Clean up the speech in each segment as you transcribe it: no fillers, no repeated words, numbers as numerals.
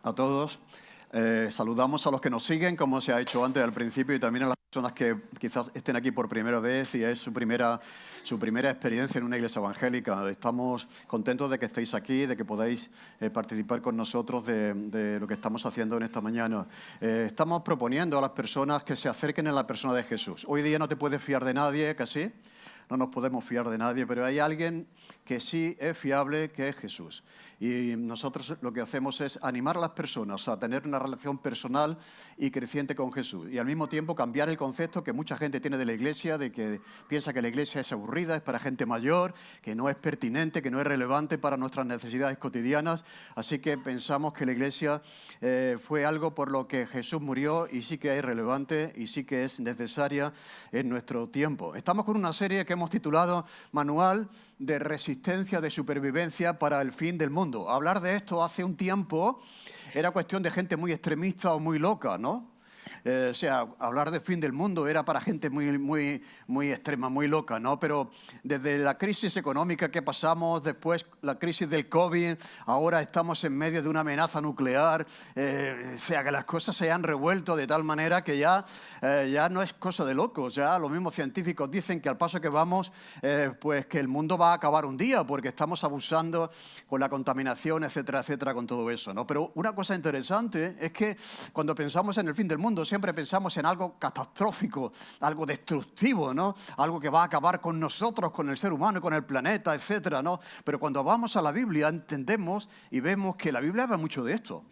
a todos. Saludamos a los que nos siguen, como se ha hecho antes al principio, y también a las personas que quizás estén aquí por primera vez y es su primera experiencia en una iglesia evangélica. Estamos contentos de que estéis aquí, de que podáis participar con nosotros de lo que estamos haciendo en esta mañana. Estamos proponiendo a las personas que se acerquen a la persona de Jesús. Hoy día no te puedes fiar de nadie, casi. No nos podemos fiar de nadie, pero hay alguien que sí es fiable, que es Jesús. Y nosotros lo que hacemos es animar a las personas a tener una relación personal y creciente con Jesús. Y al mismo tiempo cambiar el concepto que mucha gente tiene de la iglesia, de que piensa que la iglesia es aburrida, es para gente mayor, que no es pertinente, que no es relevante para nuestras necesidades cotidianas. Así que pensamos que la iglesia fue algo por lo que Jesús murió y sí que es relevante y sí que es necesaria en nuestro tiempo. Estamos con una serie que hemos titulado Manual de Resistencia, de Supervivencia para el Fin del Mundo. Hablar de esto hace un tiempo era cuestión de gente muy extremista o muy loca, ¿no? O sea, hablar de fin del mundo era para gente muy extrema, muy loca, ¿no? Pero desde la crisis económica que pasamos, después la crisis del COVID, ahora estamos en medio de una amenaza nuclear, o sea, que las cosas se han revuelto de tal manera que ya no es cosa de locos. Ya los mismos científicos dicen que al paso que vamos, pues que el mundo va a acabar un día porque estamos abusando con la contaminación, etcétera, etcétera, con todo eso, ¿no? Pero una cosa interesante es que cuando pensamos en el fin del mundo, siempre pensamos en algo catastrófico, algo destructivo, ¿no? Algo que va a acabar con nosotros, con el ser humano, con el planeta, etcétera, ¿no? Pero cuando vamos a la Biblia entendemos y vemos que la Biblia habla mucho de esto.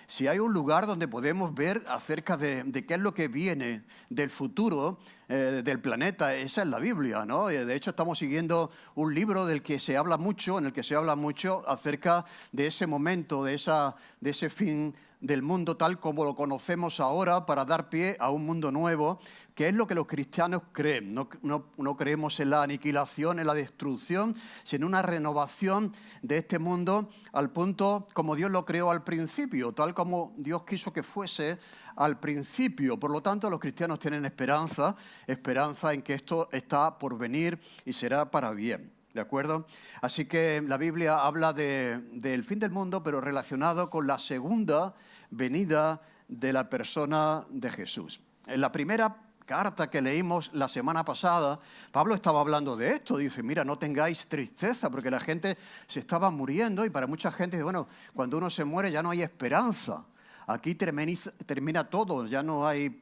Si hay un lugar donde podemos ver acerca de qué es lo que viene del futuro del planeta, esa es la Biblia, ¿no? De hecho, estamos siguiendo un libro en el que se habla mucho acerca de ese momento, de ese fin del mundo tal como lo conocemos ahora, para dar pie a un mundo nuevo, que es lo que los cristianos creen. No creemos en la aniquilación, en la destrucción, sino una renovación de este mundo al punto como Dios lo creó al principio, tal como Dios quiso que fuese al principio. Por lo tanto, los cristianos tienen esperanza en que esto está por venir y será para bien. ¿De acuerdo? Así que la Biblia habla del fin del mundo, pero relacionado con la segunda venida de la persona de Jesús. En la primera carta que leímos la semana pasada, Pablo estaba hablando de esto. Dice, mira, no tengáis tristeza, porque la gente se estaba muriendo y para mucha gente, bueno, cuando uno se muere ya no hay esperanza. Aquí termina todo, ya no hay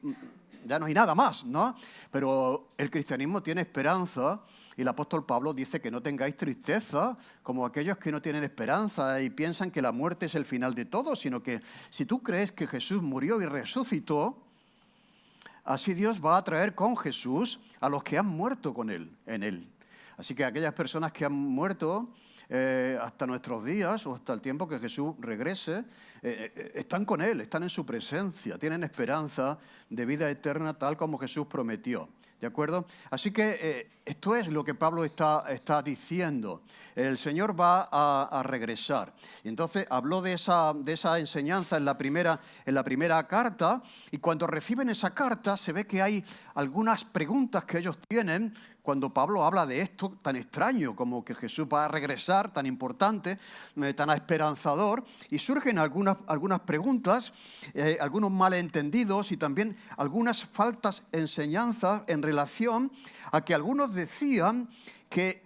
nada más, ¿no? Pero el cristianismo tiene esperanza y el apóstol Pablo dice que no tengáis tristeza como aquellos que no tienen esperanza y piensan que la muerte es el final de todo, sino que si tú crees que Jesús murió y resucitó, así Dios va a traer con Jesús a los que han muerto con Él, en Él. Así que aquellas personas que han muerto hasta nuestros días o hasta el tiempo que Jesús regrese, están con Él, están en su presencia, tienen esperanza de vida eterna tal como Jesús prometió. ¿De acuerdo? Así que esto es lo que Pablo está diciendo. El Señor va a regresar. Y entonces habló de esa enseñanza en la primera carta, y cuando reciben esa carta se ve que hay algunas preguntas que ellos tienen cuando Pablo habla de esto tan extraño como que Jesús va a regresar, tan importante, tan esperanzador, y surgen algunas preguntas, algunos malentendidos y también algunas faltas enseñanzas en relación a que algunos decían que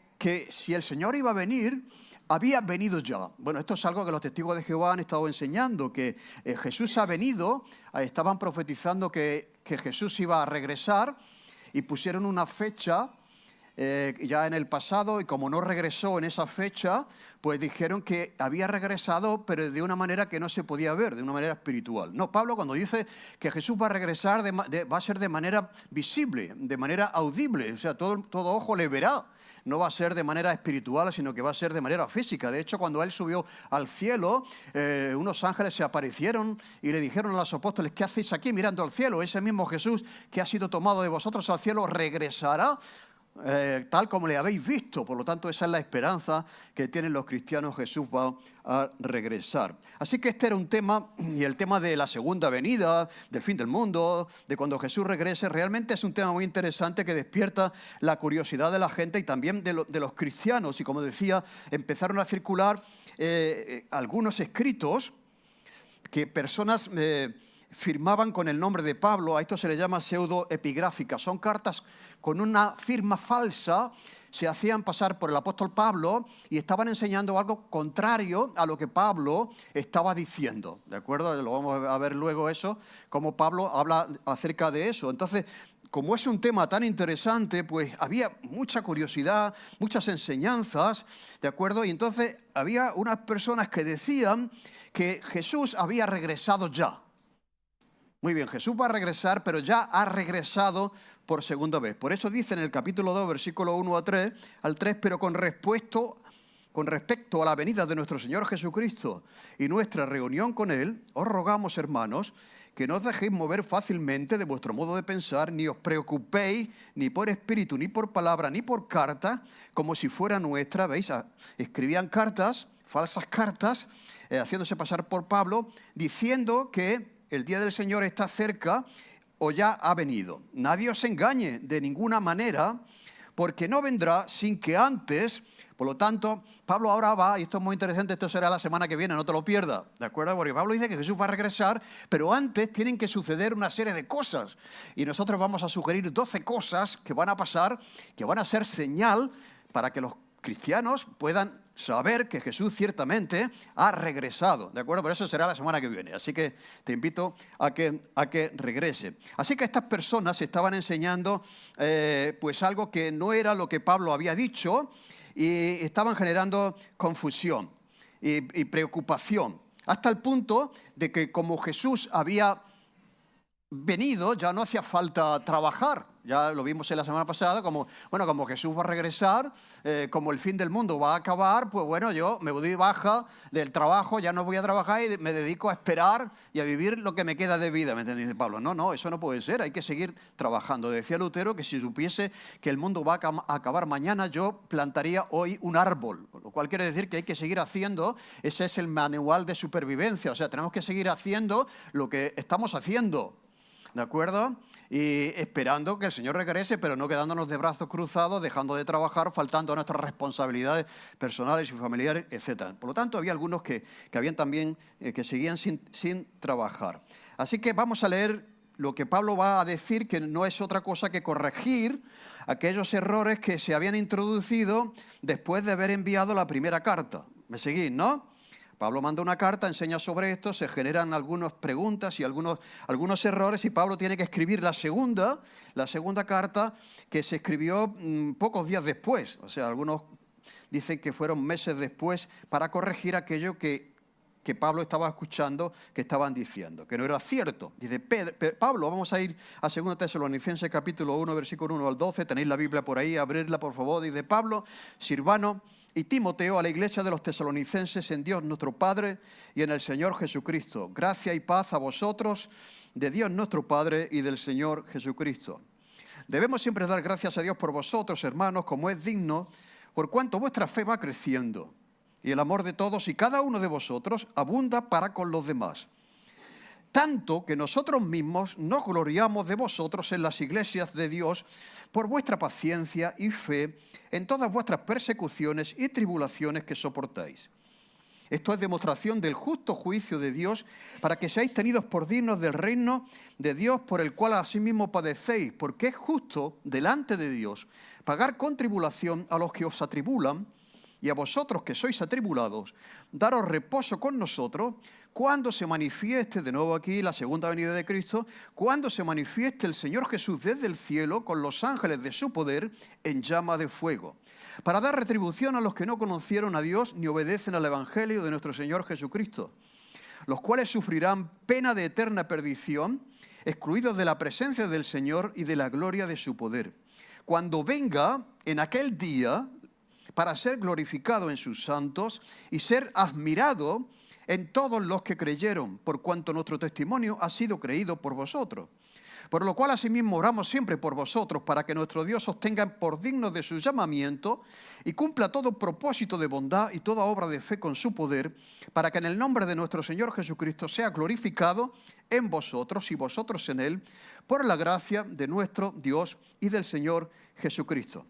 si el Señor iba a venir, había venido ya. Bueno, esto es algo que los testigos de Jehová han estado enseñando, que Jesús ha venido, estaban profetizando que Jesús iba a regresar y pusieron una fecha ya en el pasado, y como no regresó en esa fecha, pues dijeron que había regresado, pero de una manera que no se podía ver, de una manera espiritual. No, Pablo cuando dice que Jesús va a regresar, va a ser de manera visible, de manera audible, o sea, todo ojo le verá. No va a ser de manera espiritual, sino que va a ser de manera física. De hecho, cuando Él subió al cielo, unos ángeles se aparecieron y le dijeron a los apóstoles, ¿qué hacéis aquí mirando al cielo? Ese mismo Jesús que ha sido tomado de vosotros al cielo regresará tal como le habéis visto. Por lo tanto, esa es la esperanza que tienen los cristianos. Jesús va a regresar. Así que este era un tema, y el tema de la segunda venida, del fin del mundo, de cuando Jesús regrese, realmente es un tema muy interesante que despierta la curiosidad de la gente y también de los cristianos. Y como decía, empezaron a circular algunos escritos que personas firmaban con el nombre de Pablo. A esto se le llama pseudoepigráfica. Son cartas con una firma falsa, se hacían pasar por el apóstol Pablo y estaban enseñando algo contrario a lo que Pablo estaba diciendo. ¿De acuerdo? Lo vamos a ver luego eso, cómo Pablo habla acerca de eso. Entonces, como es un tema tan interesante, pues había mucha curiosidad, muchas enseñanzas, ¿de acuerdo? Y entonces había unas personas que decían que Jesús había regresado ya. Muy bien, Jesús va a regresar, pero ya ha regresado por segunda vez. Por eso dice en el capítulo 2, versículo 1 al 3, pero con respecto a la venida de nuestro Señor Jesucristo y nuestra reunión con Él, os rogamos, hermanos, que no os dejéis mover fácilmente de vuestro modo de pensar, ni os preocupéis ni por espíritu, ni por palabra, ni por carta, como si fuera nuestra. ¿Veis? Escribían cartas, falsas cartas, haciéndose pasar por Pablo, diciendo que el día del Señor está cerca o ya ha venido. Nadie os engañe de ninguna manera, porque no vendrá sin que antes. Por lo tanto, Pablo ahora va, y esto es muy interesante, esto será la semana que viene, no te lo pierdas, ¿de acuerdo? Porque Pablo dice que Jesús va a regresar, pero antes tienen que suceder una serie de cosas. Y nosotros vamos a sugerir 12 cosas que van a pasar, que van a ser señal para que los cristianos puedan saber que Jesús ciertamente ha regresado, ¿de acuerdo? Pero eso será la semana que viene, así que te invito a que regrese. Así que estas personas estaban enseñando pues algo que no era lo que Pablo había dicho y estaban generando confusión y preocupación, hasta el punto de que como Jesús había venido, ya no hacía falta trabajar. Ya lo vimos en la semana pasada, como Jesús va a regresar, como el fin del mundo va a acabar, pues bueno, yo me doy baja del trabajo, ya no voy a trabajar y me dedico a esperar y a vivir lo que me queda de vida, ¿me entiendes? Dice Pablo, no, eso no puede ser, hay que seguir trabajando. Decía Lutero que si supiese que el mundo va a acabar mañana, yo plantaría hoy un árbol, lo cual quiere decir que hay que seguir haciendo, ese es el manual de supervivencia, o sea, tenemos que seguir haciendo lo que estamos haciendo, ¿de acuerdo? Y esperando que el Señor regrese, pero no quedándonos de brazos cruzados, dejando de trabajar, faltando a nuestras responsabilidades personales y familiares, etc. Por lo tanto, había algunos que habían también, que seguían sin trabajar. Así que vamos a leer lo que Pablo va a decir, que no es otra cosa que corregir aquellos errores que se habían introducido después de haber enviado la primera carta. ¿Me seguís, no? Pablo manda una carta, enseña sobre esto, se generan algunas preguntas y algunos errores y Pablo tiene que escribir la segunda carta que se escribió pocos días después. O sea, algunos dicen que fueron meses después para corregir aquello que Pablo estaba escuchando, que estaban diciendo, que no era cierto. Dice Pablo, vamos a ir a 2 Tesalonicenses capítulo 1, versículo 1 al 12, tenéis la Biblia por ahí, abrirla por favor. Dice Pablo, Silvano y Timoteo a la iglesia de los tesalonicenses en Dios nuestro Padre y en el Señor Jesucristo. Gracia y paz a vosotros, de Dios nuestro Padre y del Señor Jesucristo. Debemos siempre dar gracias a Dios por vosotros, hermanos, como es digno, por cuanto vuestra fe va creciendo y el amor de todos y cada uno de vosotros abunda para con los demás. Tanto que nosotros mismos nos gloriamos de vosotros en las iglesias de Dios por vuestra paciencia y fe en todas vuestras persecuciones y tribulaciones que soportáis. Esto es demostración del justo juicio de Dios para que seáis tenidos por dignos del reino de Dios por el cual asimismo padecéis, porque es justo delante de Dios pagar con tribulación a los que os atribulan y a vosotros que sois atribulados, daros reposo con nosotros cuando se manifieste, de nuevo aquí, la segunda venida de Cristo, cuando se manifieste el Señor Jesús desde el cielo con los ángeles de su poder en llama de fuego, para dar retribución a los que no conocieron a Dios ni obedecen al Evangelio de nuestro Señor Jesucristo, los cuales sufrirán pena de eterna perdición, excluidos de la presencia del Señor y de la gloria de su poder, cuando venga en aquel día para ser glorificado en sus santos y ser admirado en todos los que creyeron, por cuanto nuestro testimonio ha sido creído por vosotros. Por lo cual asimismo oramos siempre por vosotros, para que nuestro Dios os tenga por dignos de su llamamiento y cumpla todo propósito de bondad y toda obra de fe con su poder, para que en el nombre de nuestro Señor Jesucristo sea glorificado en vosotros y vosotros en Él, por la gracia de nuestro Dios y del Señor Jesucristo.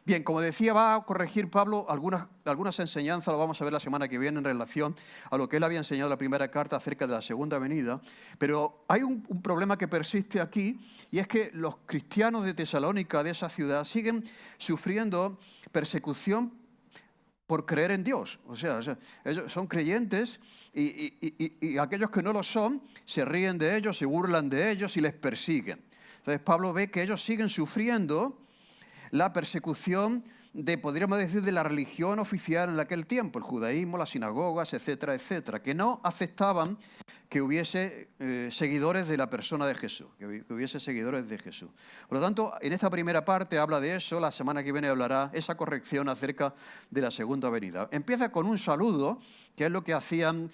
Bien, como decía, va a corregir Pablo algunas enseñanzas, lo vamos a ver la semana que viene en relación a lo que él había enseñado en la primera carta acerca de la segunda venida, pero hay un problema que persiste aquí, y es que los cristianos de Tesalónica, de esa ciudad, siguen sufriendo persecución por creer en Dios. O sea, ellos son creyentes y aquellos que no lo son se ríen de ellos, se burlan de ellos y les persiguen. Entonces Pablo ve que ellos siguen sufriendo la persecución podríamos decir, de la religión oficial en aquel tiempo, el judaísmo, las sinagogas, etcétera, etcétera, que no aceptaban que hubiese seguidores de la persona de Jesús, que hubiese seguidores de Jesús. Por lo tanto, en esta primera parte habla de eso, la semana que viene hablará esa corrección acerca de la segunda venida. Empieza con un saludo, que es lo que hacían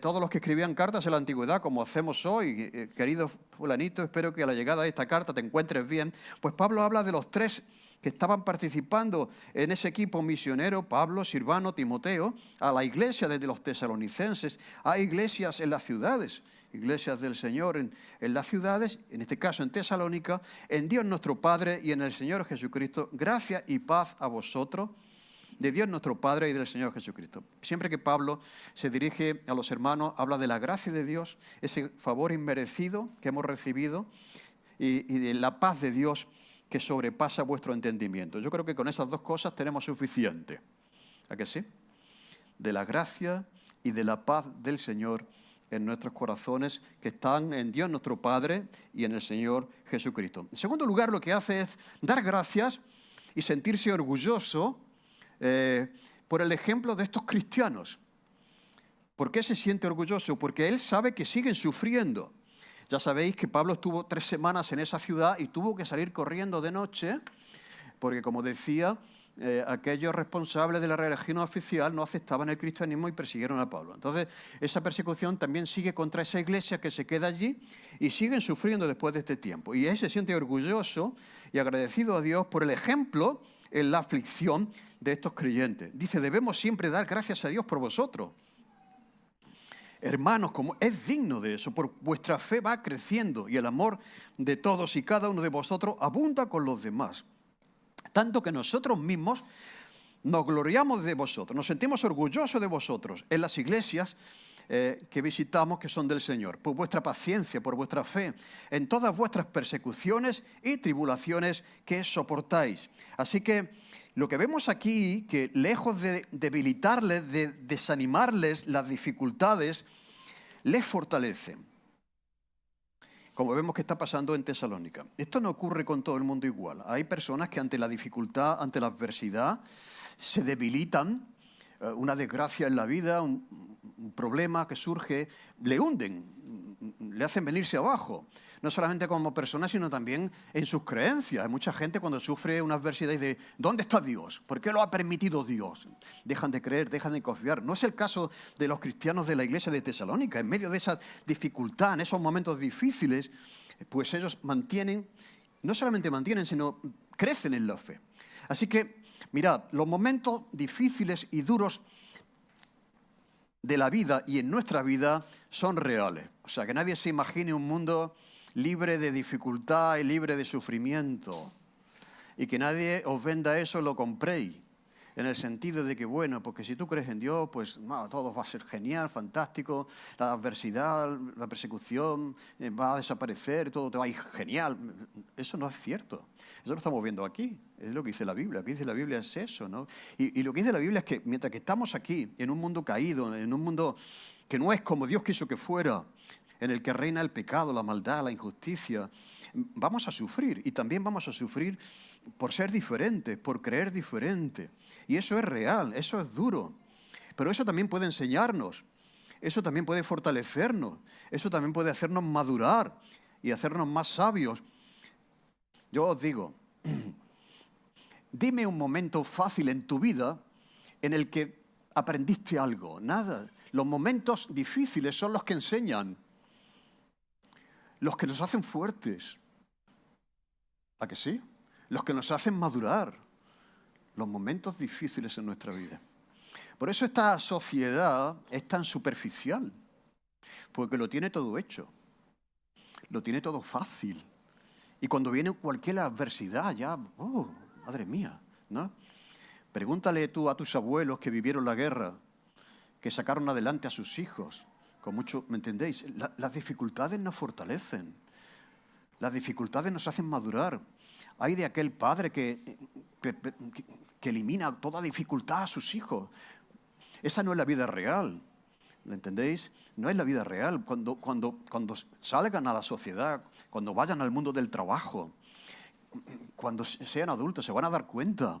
todos los que escribían cartas en la antigüedad, como hacemos hoy. Querido fulanito, espero que a la llegada de esta carta te encuentres bien. Pues Pablo habla de los tres que estaban participando en ese equipo misionero, Pablo, Silvano, Timoteo, a la iglesia de los tesalonicenses. Hay iglesias en las ciudades, iglesias del Señor en las ciudades, en este caso en Tesalónica, en Dios nuestro Padre y en el Señor Jesucristo. Gracia y paz a vosotros, de Dios nuestro Padre y del Señor Jesucristo. Siempre que Pablo se dirige a los hermanos, habla de la gracia de Dios, ese favor inmerecido que hemos recibido y de la paz de Dios que sobrepasa vuestro entendimiento. Yo creo que con esas dos cosas tenemos suficiente. ¿A que sí? De la gracia y de la paz del Señor en nuestros corazones, que están en Dios nuestro Padre y en el Señor Jesucristo. En segundo lugar, lo que hace es dar gracias y sentirse orgulloso por el ejemplo de estos cristianos. ¿Por qué se siente orgulloso? Porque él sabe que siguen sufriendo. Ya sabéis que Pablo estuvo 3 semanas en esa ciudad y tuvo que salir corriendo de noche, porque, como decía, aquellos responsables de la religión oficial no aceptaban el cristianismo y persiguieron a Pablo. Entonces, esa persecución también sigue contra esa iglesia que se queda allí y siguen sufriendo después de este tiempo. Y él se siente orgulloso y agradecido a Dios por el ejemplo en la aflicción de estos creyentes. Dice, debemos siempre dar gracias a Dios por vosotros. Hermanos, como es digno de eso, por vuestra fe va creciendo y el amor de todos y cada uno de vosotros abunda con los demás. Tanto que nosotros mismos nos gloriamos de vosotros, nos sentimos orgullosos de vosotros en las iglesias que visitamos que son del Señor, por vuestra paciencia, por vuestra fe, en todas vuestras persecuciones y tribulaciones que soportáis. Así que lo que vemos aquí, que lejos de debilitarles, de desanimarles las dificultades, les fortalecen. Como vemos que está pasando en Tesalónica. Esto no ocurre con todo el mundo igual. Hay personas que ante la dificultad, ante la adversidad, se debilitan. Una desgracia en la vida, un problema que surge, le hunden, le hacen venirse abajo. No solamente como persona, sino también en sus creencias. Hay mucha gente cuando sufre una adversidad y dice, ¿dónde está Dios? ¿Por qué lo ha permitido Dios? Dejan de creer, dejan de confiar. No es el caso de los cristianos de la iglesia de Tesalónica. En medio de esa dificultad, en esos momentos difíciles, pues ellos mantienen, no solamente mantienen, sino crecen en la fe. Así que, mirad, los momentos difíciles y duros de la vida y en nuestra vida son reales. O sea, que nadie se imagine un mundo libre de dificultad y libre de sufrimiento. Y que nadie os venda eso, lo compréis. En el sentido de que, bueno, porque si tú crees en Dios, pues no, todo va a ser genial, fantástico, la adversidad, la persecución va a desaparecer, todo te va a ir genial. Eso no es cierto. Eso lo estamos viendo aquí. Es lo que dice la Biblia. Lo que dice la Biblia es eso, ¿no? Y lo que dice la Biblia es que mientras que estamos aquí, en un mundo caído, en un mundo que no es como Dios quiso que fuera, en el que reina el pecado, la maldad, la injusticia, vamos a sufrir. Y también vamos a sufrir por ser diferentes, por creer diferente. Y eso es real, eso es duro. Pero eso también puede enseñarnos, eso también puede fortalecernos, eso también puede hacernos madurar y hacernos más sabios. Yo os digo, dime un momento fácil en tu vida en el que aprendiste algo. Nada. Los momentos difíciles son los que enseñan, los que nos hacen fuertes. ¿A que sí? Los que nos hacen madurar. Los momentos difíciles en nuestra vida. Por eso esta sociedad es tan superficial, porque lo tiene todo hecho, lo tiene todo fácil. Y cuando viene cualquier adversidad ya, oh, madre mía, ¿no? Pregúntale tú a tus abuelos que vivieron la guerra, que sacaron adelante a sus hijos, con mucho, ¿me entendéis? Las dificultades nos fortalecen, las dificultades nos hacen madurar. Hay de aquel padre que elimina toda dificultad a sus hijos. Esa no es la vida real, ¿lo entendéis? No es la vida real. Cuando salgan a la sociedad, cuando vayan al mundo del trabajo, cuando sean adultos, se van a dar cuenta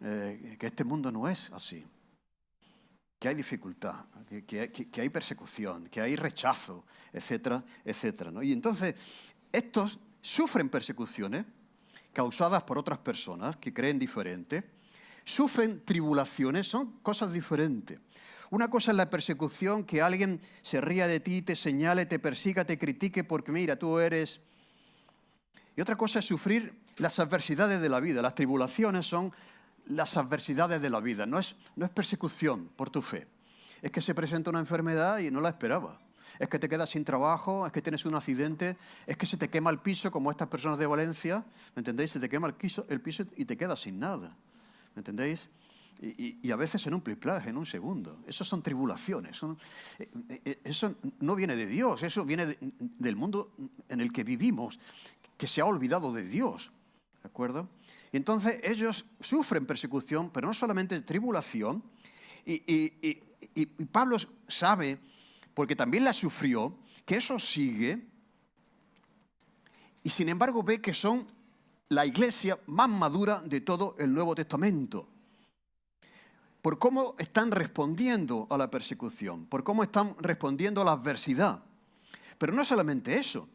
que este mundo no es así. Que hay dificultad, que hay persecución, que hay rechazo, etcétera, etcétera, ¿no? Y entonces, estos sufren persecuciones causadas por otras personas que creen diferente, sufren tribulaciones, son cosas diferentes. Una cosa es la persecución, que alguien se ría de ti, te señale, te persiga, te critique porque mira, tú eres... Y otra cosa es sufrir las adversidades de la vida. Las tribulaciones son las adversidades de la vida. No es persecución por tu fe. Es que se presenta una enfermedad y no la esperaba. Es que te quedas sin trabajo, es que tienes un accidente, es que se te quema el piso, como estas personas de Valencia, ¿me entendéis? Se te quema el piso y te quedas sin nada, ¿me entendéis? Y a veces en un pliplaje, en un segundo. Eso son tribulaciones. Eso no viene de Dios, eso viene del mundo en el que vivimos, que se ha olvidado de Dios, ¿de acuerdo? Y entonces ellos sufren persecución, pero no solamente tribulación, y Pablo sabe, porque también la sufrió, que eso sigue, y sin embargo ve que son la iglesia más madura de todo el Nuevo Testamento, por cómo están respondiendo a la persecución, por cómo están respondiendo a la adversidad. Pero no solamente eso,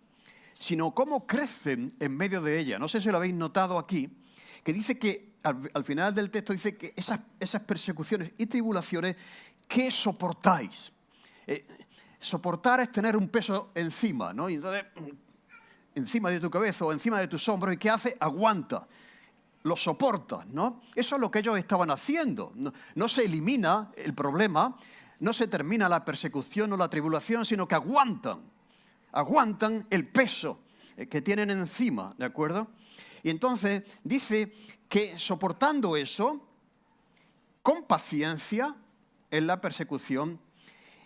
sino cómo crecen en medio de ella. No sé si lo habéis notado aquí, que dice que, al final del texto dice que esas persecuciones y tribulaciones que soportáis. Soportar es tener un peso encima, ¿no? Y entonces, encima de tu cabeza o encima de tus hombros, ¿y qué hace? Aguanta, lo soporta, ¿no? Eso es lo que ellos estaban haciendo. No se elimina el problema, no se termina la persecución o la tribulación, sino que aguantan el peso que tienen encima, ¿de acuerdo? Y entonces dice que soportando eso, con paciencia en la persecución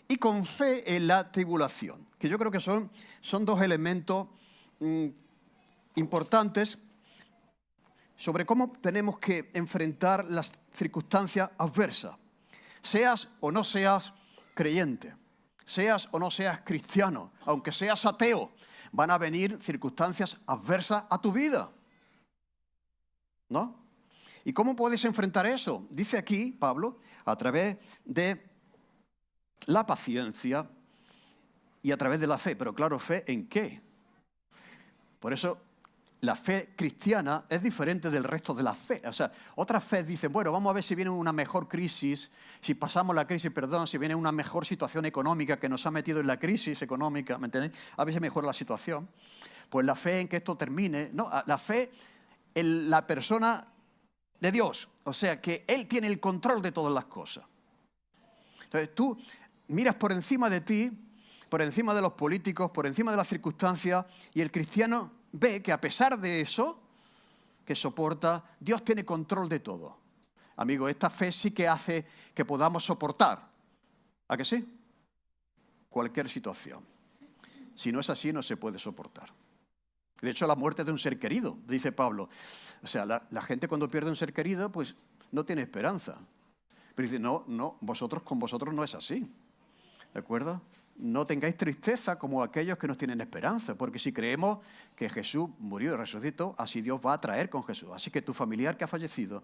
y con fe en la tribulación, que yo creo que son dos elementos importantes sobre cómo tenemos que enfrentar las circunstancias adversas. Seas o no seas creyente, seas o no seas cristiano, aunque seas ateo, van a venir circunstancias adversas a tu vida, ¿no? ¿Y cómo puedes enfrentar eso? Dice aquí Pablo, a través de la paciencia y a través de la fe. Pero claro, ¿fe en qué? Por eso la fe cristiana es diferente del resto de la fe. O sea, otras fe dicen, bueno, vamos a ver si viene una mejor crisis, si pasamos la crisis, si viene una mejor situación económica que nos ha metido en la crisis económica, ¿me entendéis? A ver si mejora la situación. Pues la fe en que esto termine, no, la fe en la persona de Dios. O sea, que Él tiene el control de todas las cosas. Entonces tú miras por encima de ti, por encima de los políticos, por encima de las circunstancias, y el cristiano ve que a pesar de eso, que soporta, Dios tiene control de todo. Amigo, esta fe sí que hace que podamos soportar. ¿A que sí? Cualquier situación. Si no es así, no se puede soportar. De hecho, la muerte de un ser querido, dice Pablo. O sea, la gente cuando pierde un ser querido, pues no tiene esperanza. Pero dice, no, con vosotros no es así. ¿De acuerdo? No tengáis tristeza como aquellos que no tienen esperanza, porque si creemos que Jesús murió y resucitó, así Dios va a traer con Jesús. Así que tu familiar que ha fallecido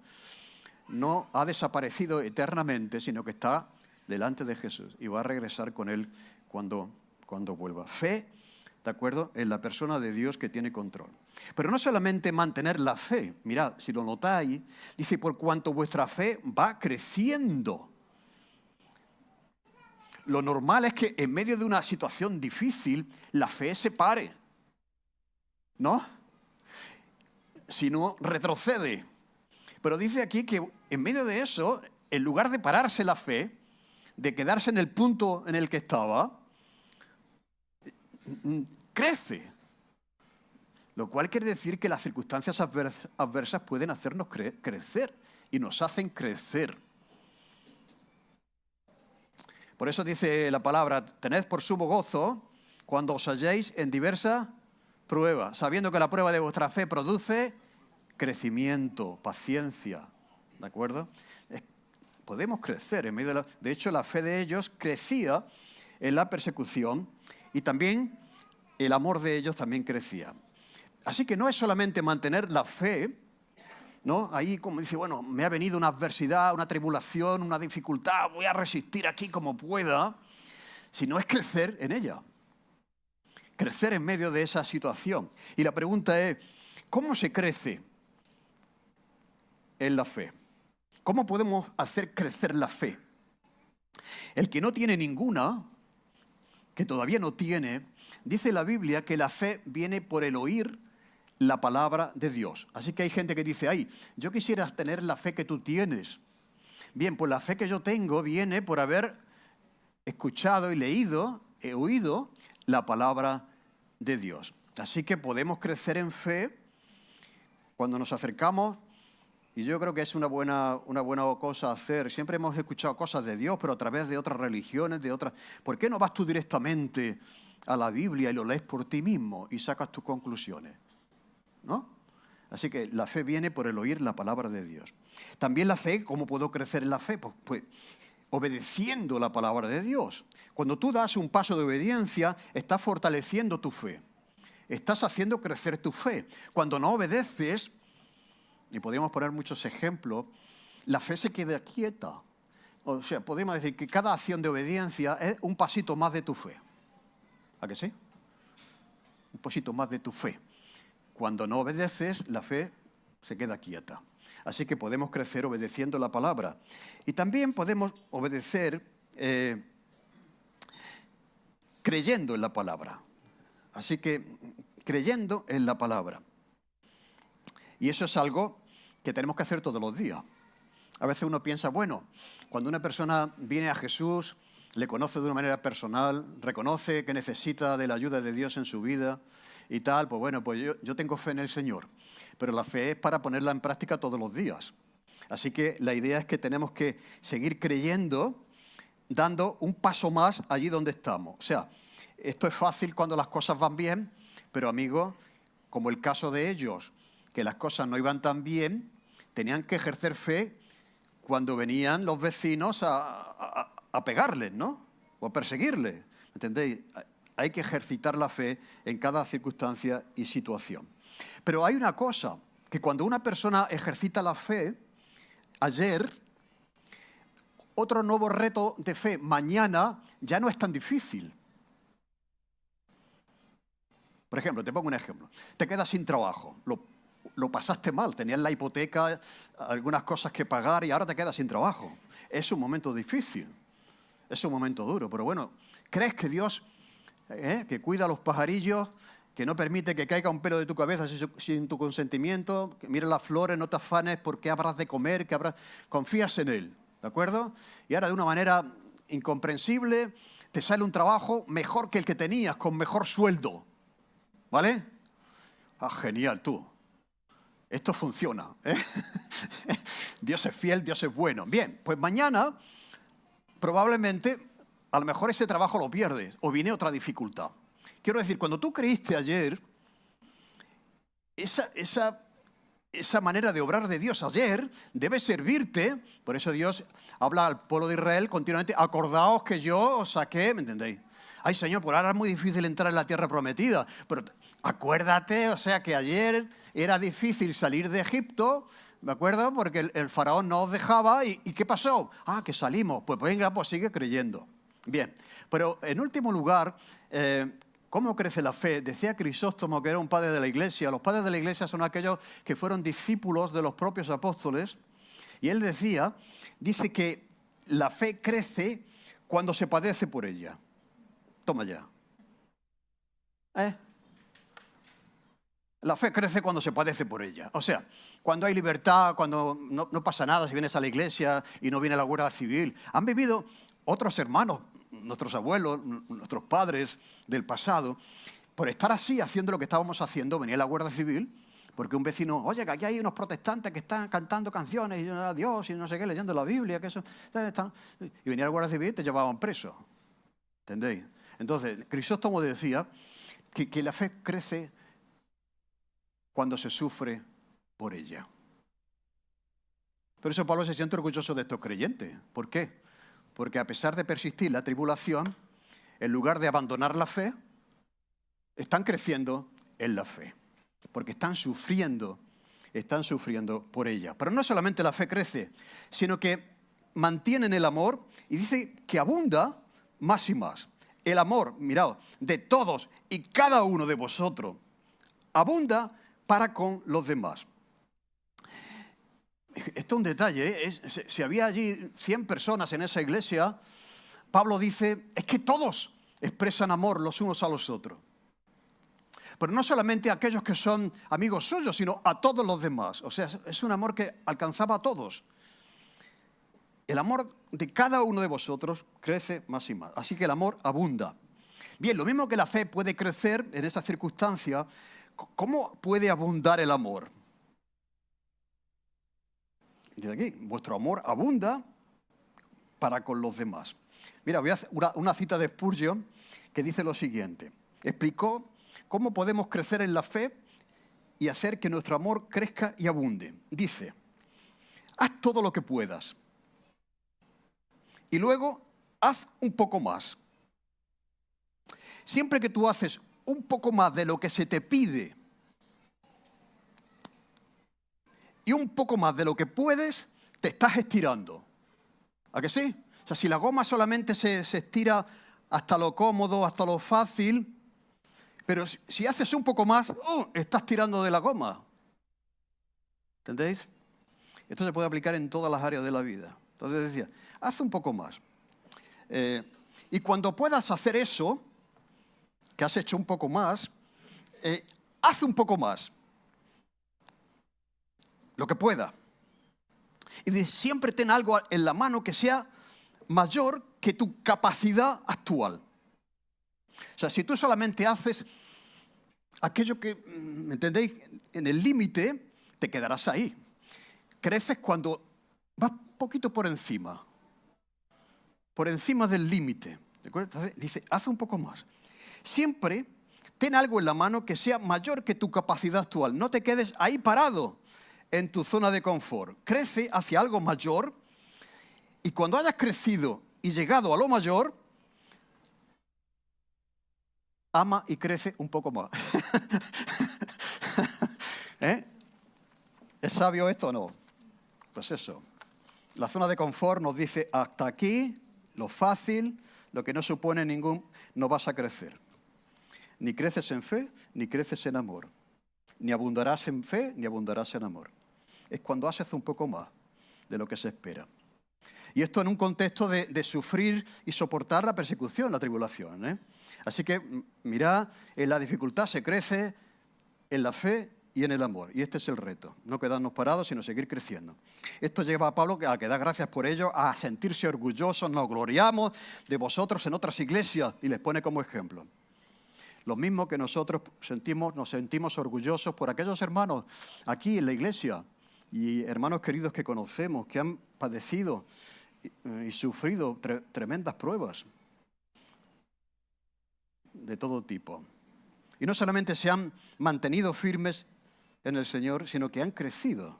no ha desaparecido eternamente, sino que está delante de Jesús y va a regresar con Él cuando vuelva. Fe, ¿de acuerdo?, en la persona de Dios que tiene control. Pero no solamente mantener la fe, mirad, si lo notáis, dice, por cuanto vuestra fe va creciendo. Lo normal es que en medio de una situación difícil, la fe se pare, ¿no? Si no, retrocede. Pero dice aquí que en medio de eso, en lugar de pararse la fe, de quedarse en el punto en el que estaba, crece. Lo cual quiere decir que las circunstancias adversas pueden hacernos crecer y nos hacen crecer. Por eso dice la palabra, tened por sumo gozo cuando os halléis en diversas pruebas, sabiendo que la prueba de vuestra fe produce crecimiento, paciencia. ¿De acuerdo? Podemos crecer en medio de De hecho, la fe de ellos crecía en la persecución y también el amor de ellos también crecía. Así que no es solamente mantener la fe, ¿no? Ahí como dice, bueno, me ha venido una adversidad, una tribulación, una dificultad, voy a resistir aquí como pueda, sino es crecer en ella. Crecer en medio de esa situación. Y la pregunta es, ¿cómo se crece en la fe? ¿Cómo podemos hacer crecer la fe? El que no tiene ninguna, que todavía no tiene, dice la Biblia que la fe viene por el oír la palabra de Dios. Así que hay gente que dice, ay, yo quisiera tener la fe que tú tienes. Bien, pues la fe que yo tengo viene por haber escuchado y leído, he oído la palabra de Dios. Así que podemos crecer en fe cuando nos acercamos. Y yo creo que es una buena cosa hacer. Siempre hemos escuchado cosas de Dios, pero a través de otras religiones, de otras... ¿Por qué no vas tú directamente a la Biblia y lo lees por ti mismo y sacas tus conclusiones? ¿No? Así que la fe viene por el oír la palabra de Dios. También la fe, ¿cómo puedo crecer en la fe? Pues obedeciendo la palabra de Dios. Cuando tú das un paso de obediencia, estás fortaleciendo tu fe. Estás haciendo crecer tu fe. Cuando no obedeces... Y podríamos poner muchos ejemplos, la fe se queda quieta. O sea, podríamos decir que cada acción de obediencia es un pasito más de tu fe. ¿A que sí? Un pasito más de tu fe. Cuando no obedeces, la fe se queda quieta. Así que podemos crecer obedeciendo la palabra. Y también podemos obedecer creyendo en la palabra. Así que creyendo en la palabra. Y eso es algo que tenemos que hacer todos los días. A veces uno piensa, bueno, cuando una persona viene a Jesús, le conoce de una manera personal, reconoce que necesita de la ayuda de Dios en su vida y tal, pues bueno, pues yo tengo fe en el Señor. Pero la fe es para ponerla en práctica todos los días. Así que la idea es que tenemos que seguir creyendo, dando un paso más allí donde estamos. O sea, esto es fácil cuando las cosas van bien, pero amigos, como el caso de ellos, que las cosas no iban tan bien, tenían que ejercer fe cuando venían los vecinos a pegarles, ¿no? O a perseguirles, ¿entendéis? Hay que ejercitar la fe en cada circunstancia y situación. Pero hay una cosa, que cuando una persona ejercita la fe, ayer, otro nuevo reto de fe mañana ya no es tan difícil. Por ejemplo, te pongo un ejemplo. Te quedas sin trabajo, lo pasaste mal, tenías la hipoteca, algunas cosas que pagar y ahora te quedas sin trabajo. Es un momento difícil, es un momento duro, pero bueno, ¿crees que Dios, que cuida a los pajarillos, que no permite que caiga un pelo de tu cabeza sin tu consentimiento, que mira las flores, no te afanes porque habrás de comer, confías en Él, ¿de acuerdo? Y ahora de una manera incomprensible te sale un trabajo mejor que el que tenías, con mejor sueldo, ¿vale? Ah, genial, tú. Esto funciona, ¿eh? Dios es fiel, Dios es bueno. Bien, pues mañana probablemente a lo mejor ese trabajo lo pierdes o viene otra dificultad. Quiero decir, cuando tú creíste ayer, esa manera de obrar de Dios ayer debe servirte. Por eso Dios habla al pueblo de Israel continuamente, acordaos que yo os saqué, ¿me entendéis? Ay, Señor, por ahora es muy difícil entrar en la tierra prometida, pero acuérdate, o sea, que ayer era difícil salir de Egipto, ¿de acuerdo? Porque el faraón no os dejaba. ¿Y qué pasó? Ah, que salimos. Pues venga, pues sigue creyendo. Bien, pero en último lugar, ¿cómo crece la fe? Decía Crisóstomo, que era un padre de la Iglesia. Los padres de la Iglesia son aquellos que fueron discípulos de los propios apóstoles. Y él dice que la fe crece cuando se padece por ella. Toma ya. La fe crece cuando se padece por ella. O sea, cuando hay libertad, cuando no pasa nada si vienes a la iglesia y no viene la guerra civil. Han vivido otros hermanos, nuestros abuelos, nuestros padres del pasado, por estar así, haciendo lo que estábamos haciendo, venía la Guardia Civil, porque un vecino, oye, que aquí hay unos protestantes que están cantando canciones y a Dios y no sé qué, leyendo la Biblia, que eso... Y venía la Guardia Civil y te llevaban preso. ¿Entendéis? Entonces, Crisóstomo decía que la fe crece cuando se sufre por ella. Por eso Pablo se siente orgulloso de estos creyentes. ¿Por qué? Porque a pesar de persistir la tribulación, en lugar de abandonar la fe, están creciendo en la fe. Porque están sufriendo por ella. Pero no solamente la fe crece, sino que mantienen el amor y dice que abunda más y más. El amor, mirad, de todos y cada uno de vosotros abunda para con los demás. Esto es un detalle, ¿eh? Si había allí 100 personas en esa iglesia, Pablo dice, es que todos expresan amor los unos a los otros. Pero no solamente a aquellos que son amigos suyos, sino a todos los demás. O sea, es un amor que alcanzaba a todos. El amor de cada uno de vosotros crece más y más. Así que el amor abunda. Bien, lo mismo que la fe puede crecer en esa circunstancia, ¿cómo puede abundar el amor? Dice aquí, vuestro amor abunda para con los demás. Mira, voy a hacer una cita de Spurgeon que dice lo siguiente. Explicó cómo podemos crecer en la fe y hacer que nuestro amor crezca y abunde. Dice, haz todo lo que puedas. Y luego, haz un poco más. Siempre que tú haces un poco más de lo que se te pide y un poco más de lo que puedes, te estás estirando. ¿A que sí? O sea, si la goma solamente se estira hasta lo cómodo, hasta lo fácil, pero si haces un poco más, estás tirando de la goma. ¿Entendéis? Esto se puede aplicar en todas las áreas de la vida. Entonces decía, haz un poco más. Y cuando puedas hacer eso, que has hecho un poco más, haz un poco más. Lo que pueda. Y siempre ten algo en la mano que sea mayor que tu capacidad actual. O sea, si tú solamente haces aquello que, ¿me entendéis? En el límite, te quedarás ahí. Creces cuando vas un poquito por encima del límite. ¿De acuerdo? Entonces dice, haz un poco más. Siempre ten algo en la mano que sea mayor que tu capacidad actual. No te quedes ahí parado en tu zona de confort. Crece hacia algo mayor y cuando hayas crecido y llegado a lo mayor, ama y crece un poco más. ¿Eh? ¿Es sabio esto o no? Pues eso. La zona de confort nos dice hasta aquí, lo fácil, lo que no supone no vas a crecer. Ni creces en fe, ni creces en amor. Ni abundarás en fe, ni abundarás en amor. Es cuando haces un poco más de lo que se espera. Y esto en un contexto de sufrir y soportar la persecución, la tribulación, ¿eh? Así que, mirad, en la dificultad se crece, en la fe y en el amor. Y este es el reto, no quedarnos parados, sino seguir creciendo. Esto lleva a Pablo a que da gracias por ello, a sentirse orgullosos, nos gloriamos de vosotros en otras iglesias, y les pone como ejemplo. Lo mismo que nosotros nos sentimos orgullosos por aquellos hermanos aquí en la iglesia y hermanos queridos que conocemos, que han padecido y sufrido tremendas pruebas de todo tipo. Y no solamente se han mantenido firmes en el Señor, sino que han crecido.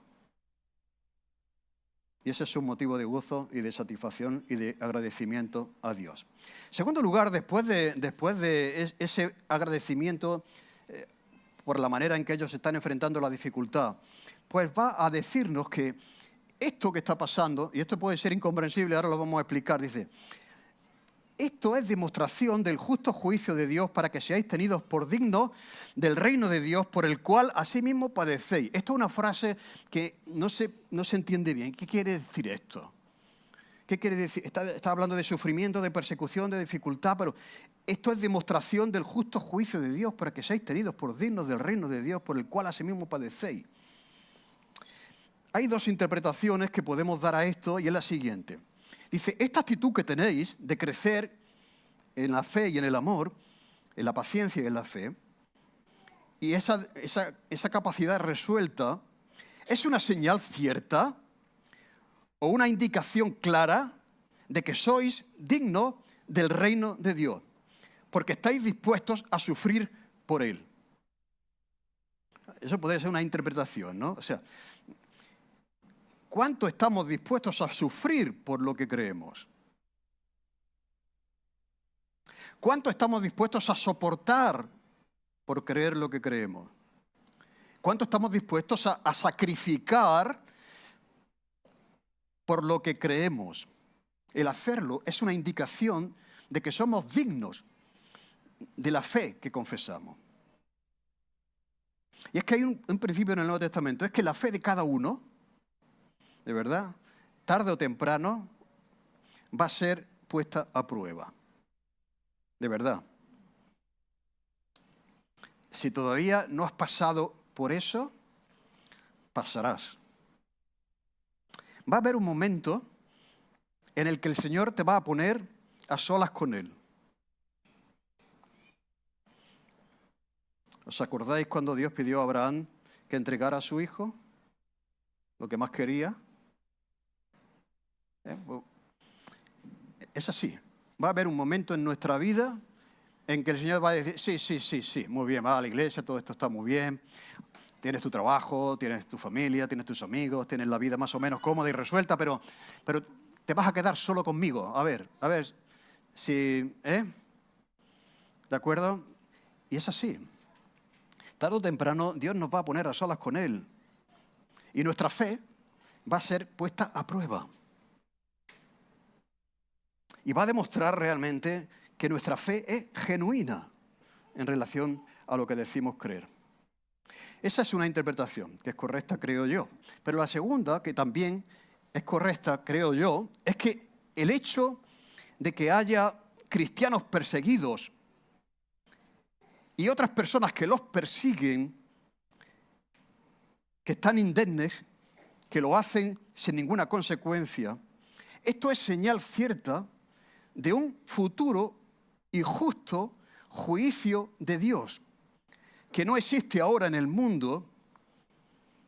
Y ese es un motivo de gozo y de satisfacción y de agradecimiento a Dios. En segundo lugar, después de ese agradecimiento por la manera en que ellos están enfrentando la dificultad, pues va a decirnos que esto que está pasando, y esto puede ser incomprensible, ahora lo vamos a explicar, dice, esto es demostración del justo juicio de Dios para que seáis tenidos por dignos del reino de Dios por el cual asimismo padecéis. Esto es una frase que no se entiende bien. ¿Qué quiere decir esto? ¿Qué quiere decir? Está hablando de sufrimiento, de persecución, de dificultad, pero esto es demostración del justo juicio de Dios para que seáis tenidos por dignos del reino de Dios por el cual asimismo padecéis. Hay dos interpretaciones que podemos dar a esto y es la siguiente. Dice, esta actitud que tenéis de crecer en la fe y en el amor, en la paciencia y en la fe, y esa capacidad resuelta es una señal cierta o una indicación clara de que sois dignos del reino de Dios, porque estáis dispuestos a sufrir por Él. Eso podría ser una interpretación, ¿no? O sea, ¿cuánto estamos dispuestos a sufrir por lo que creemos? ¿Cuánto estamos dispuestos a soportar por creer lo que creemos? ¿Cuánto estamos dispuestos a sacrificar por lo que creemos? El hacerlo es una indicación de que somos dignos de la fe que confesamos. Y es que hay un principio en el Nuevo Testamento, es que la fe de cada uno, de verdad, tarde o temprano, va a ser puesta a prueba. De verdad. Si todavía no has pasado por eso, pasarás. Va a haber un momento en el que el Señor te va a poner a solas con Él. ¿Os acordáis cuando Dios pidió a Abraham que entregara a su hijo? Lo que más quería. Es así. Va a haber un momento en nuestra vida en que el Señor va a decir, sí, muy bien, va a la iglesia, todo esto está muy bien. Tienes tu trabajo, tienes tu familia, tienes tus amigos, tienes la vida más o menos cómoda y resuelta, pero te vas a quedar solo conmigo. A ver, si, ¿de acuerdo? Y es así. Tarde o temprano Dios nos va a poner a solas con Él. Y nuestra fe va a ser puesta a prueba. Y va a demostrar realmente que nuestra fe es genuina en relación a lo que decimos creer. Esa es una interpretación que es correcta, creo yo. Pero la segunda, que también es correcta, creo yo, es que el hecho de que haya cristianos perseguidos y otras personas que los persiguen, que están indemnes, que lo hacen sin ninguna consecuencia, esto es señal cierta de un futuro y justo juicio de Dios, que no existe ahora en el mundo,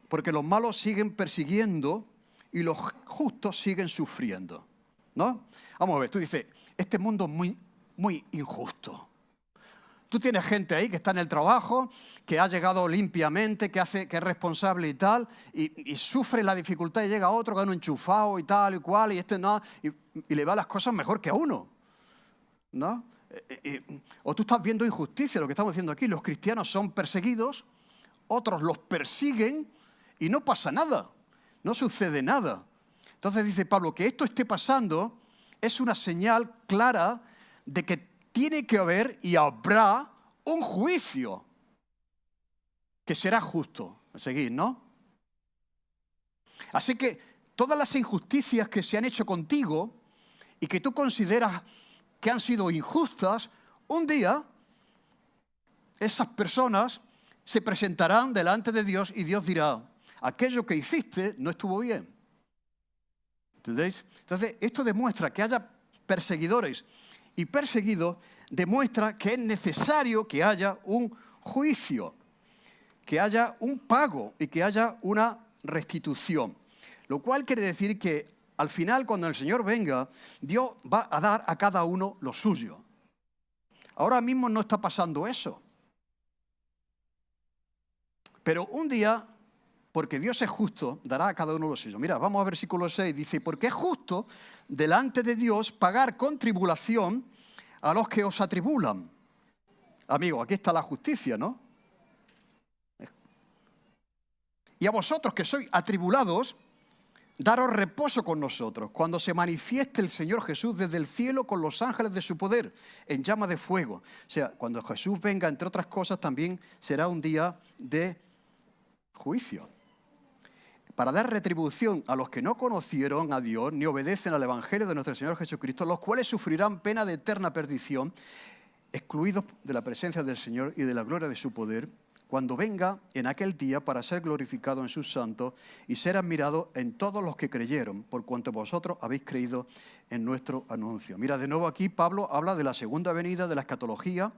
porque los malos siguen persiguiendo y los justos siguen sufriendo, ¿no? Vamos a ver, tú dices, este mundo es muy, muy injusto. Tú tienes gente ahí que está en el trabajo, que ha llegado limpiamente, que es responsable y tal, y sufre la dificultad y llega otro que un enchufado y tal y cual, y no, y le va las cosas mejor que a uno, ¿no? O tú estás viendo injusticia, lo que estamos diciendo aquí, los cristianos son perseguidos, otros los persiguen y no pasa nada, no sucede nada. Entonces dice Pablo que esto esté pasando es una señal clara de que tiene que haber y habrá un juicio que será justo. Seguid, ¿no? Así que todas las injusticias que se han hecho contigo y que tú consideras que han sido injustas, un día esas personas se presentarán delante de Dios y Dios dirá, aquello que hiciste no estuvo bien. ¿Entendéis? Entonces, esto demuestra que haya perseguidores y perseguidos, demuestra que es necesario que haya un juicio, que haya un pago y que haya una restitución. Lo cual quiere decir que al final, cuando el Señor venga, Dios va a dar a cada uno lo suyo. Ahora mismo no está pasando eso. Pero un día, porque Dios es justo, dará a cada uno lo suyo. Mira, vamos a versículo 6, dice, porque es justo delante de Dios pagar con tribulación a los que os atribulan. Amigo, aquí está la justicia, ¿no? Y a vosotros que sois atribulados, daros reposo con nosotros, cuando se manifieste el Señor Jesús desde el cielo con los ángeles de su poder, en llama de fuego. O sea, cuando Jesús venga, entre otras cosas, también será un día de juicio. Para dar retribución a los que no conocieron a Dios ni obedecen al Evangelio de nuestro Señor Jesucristo, los cuales sufrirán pena de eterna perdición, excluidos de la presencia del Señor y de la gloria de su poder, cuando venga en aquel día para ser glorificado en sus santos y ser admirado en todos los que creyeron, por cuanto vosotros habéis creído en nuestro anuncio. Mira, de nuevo aquí Pablo habla de la segunda venida, de la escatología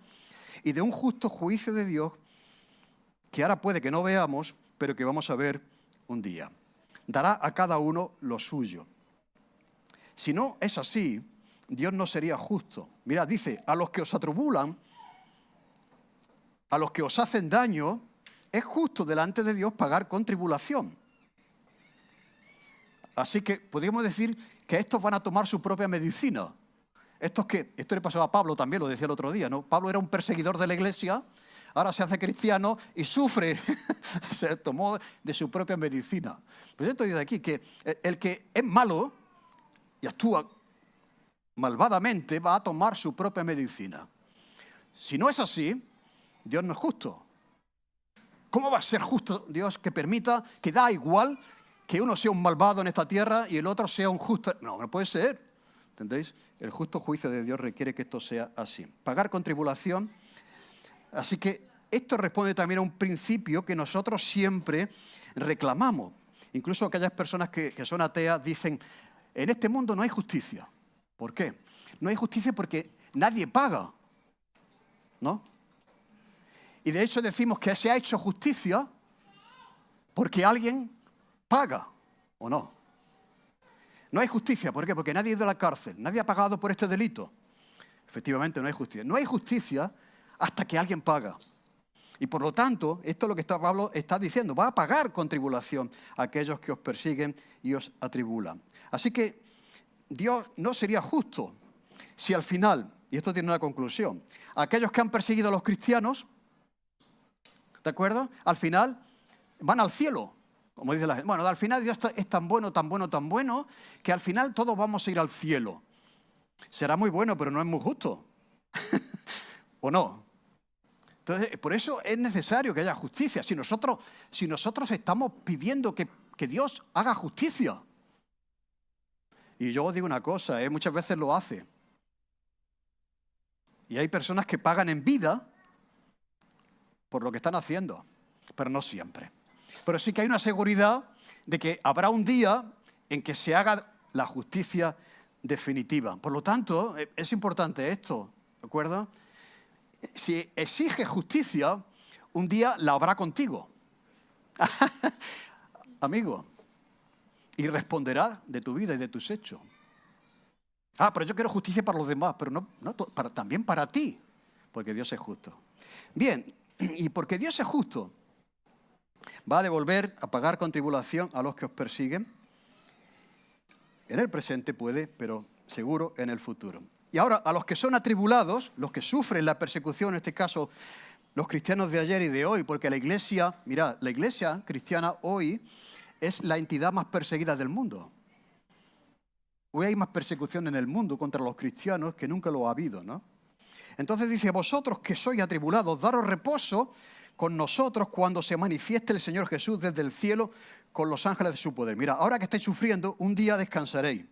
y de un justo juicio de Dios que ahora puede que no veamos, pero que vamos a ver un día. Dará a cada uno lo suyo. Si no es así, Dios no sería justo. Mirad, dice, a los que os atribulan, a los que os hacen daño, es justo delante de Dios pagar con tribulación. Así que podríamos decir que estos van a tomar su propia medicina. Esto le pasaba a Pablo también, lo decía el otro día, ¿no? Pablo era un perseguidor de la iglesia, ahora se hace cristiano y sufre, se tomó de su propia medicina. Pues esto dice aquí que el que es malo y actúa malvadamente va a tomar su propia medicina. Si no es así, Dios no es justo. ¿Cómo va a ser justo Dios que permita, que da igual que uno sea un malvado en esta tierra y el otro sea un justo? No, no puede ser. ¿Entendéis? El justo juicio de Dios requiere que esto sea así. Pagar con tribulación. Así que esto responde también a un principio que nosotros siempre reclamamos. Incluso aquellas personas que son ateas dicen, en este mundo no hay justicia. ¿Por qué? No hay justicia porque nadie paga, ¿no? Y de hecho decimos que se ha hecho justicia porque alguien paga, ¿o no? No hay justicia, ¿por qué? Porque nadie ha ido a la cárcel, nadie ha pagado por este delito. Efectivamente, no hay justicia. No hay justicia hasta que alguien paga. Y por lo tanto, esto es lo que Pablo está diciendo, va a pagar con tribulación a aquellos que os persiguen y os atribulan. Así que Dios no sería justo si al final, y esto tiene una conclusión, aquellos que han perseguido a los cristianos, ¿de acuerdo? Al final van al cielo, como dice la gente. Bueno, al final Dios es tan bueno, tan bueno, tan bueno, que al final todos vamos a ir al cielo. Será muy bueno, pero no es muy justo. ¿O no? Entonces, por eso es necesario que haya justicia. Si nosotros estamos pidiendo que Dios haga justicia. Y yo os digo una cosa, muchas veces lo hace. Y hay personas que pagan en vida por lo que están haciendo, pero no siempre. Pero sí que hay una seguridad de que habrá un día en que se haga la justicia definitiva. Por lo tanto, es importante esto, ¿de acuerdo? Si exige justicia, un día la habrá contigo, amigo, y responderá de tu vida y de tus hechos. Pero yo quiero justicia para los demás, pero también para ti, porque Dios es justo. Bien, y porque Dios es justo, va a devolver a pagar con tribulación a los que os persiguen. En el presente puede, pero seguro en el futuro. Y ahora, a los que son atribulados, los que sufren la persecución, en este caso los cristianos de ayer y de hoy, porque la iglesia cristiana hoy es la entidad más perseguida del mundo. Hoy hay más persecución en el mundo contra los cristianos que nunca lo ha habido, ¿no? Entonces dice, vosotros que sois atribulados, daros reposo con nosotros cuando se manifieste el Señor Jesús desde el cielo con los ángeles de su poder. Mira, ahora que estáis sufriendo, un día descansaréis.